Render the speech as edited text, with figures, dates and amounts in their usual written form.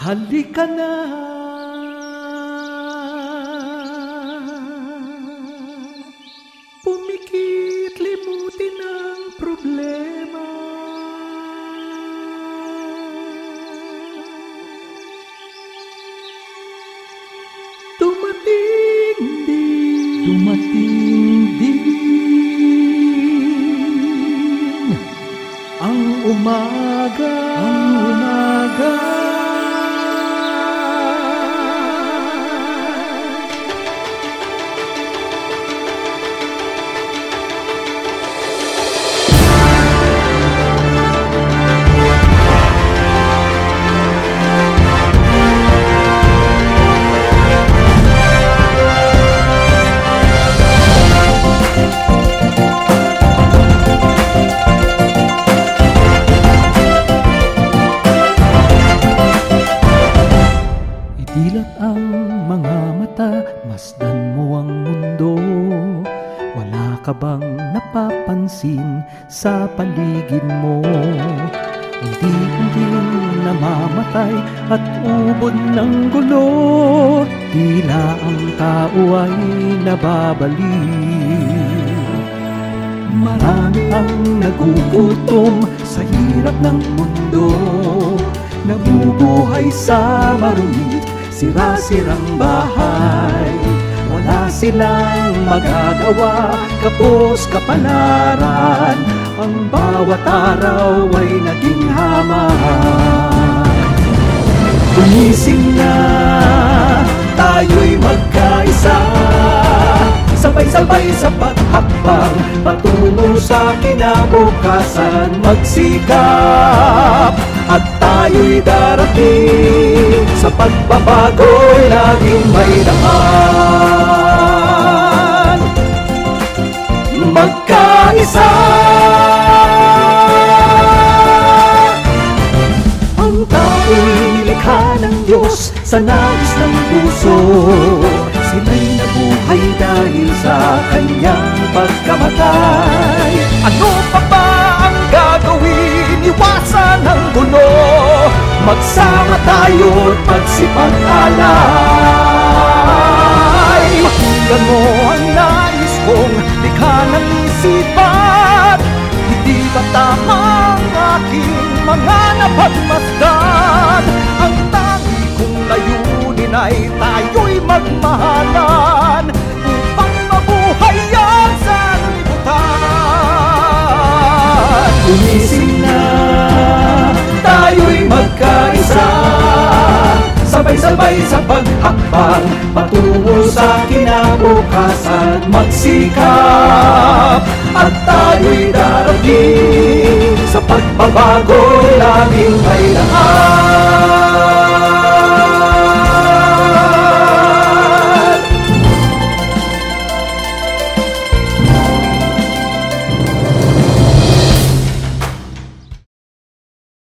Halika na, pumikit, limutin ang problema. Dumating din ang umaga. Dilat ang mga mata, masdan mo ang mundo. Wala ka bang napapansin sa paligid mo? Hindi namamatay at ubod ng gulo. Tila ang tao ay nababaliw. Marami ang nagugutom sa hirap ng mundo. Nabubuhay sa marumi, sira-sirang bahay. Wala silang magagawa, kapos kapalaran. Ang bawat araw ay naging hamon. Gumising na, tayo'y magkaisa. Sabay-sabay sa paghakbang, patungo sa kinabukasan. Magsikap at tayo'y darating, sa pagbabago'y laging may daan. Magkaisa, ang tao'y nilikha ng Diyos sa nais ng puso. Sila'y nabuhay dahil sa kanyang pagkamatay. Ano pa ba ang gagawin? Iwasan ang gulo. Magsama tayo't magsipag-alay. Pakinggan mo ang nais kong likha ng isipan. Hindi ba tama ang aking mga napagmasdan? Ang tangi kong layunin ay tayo'y magmahalan, upang mabuhay ang sanlibutan. Gumising na, tayo'y magkaisa. Sabay-sabay sa paghakbang, patungo sa kinabukasan. Magsikap at tayo'y darating, sa pagbabago'y lagi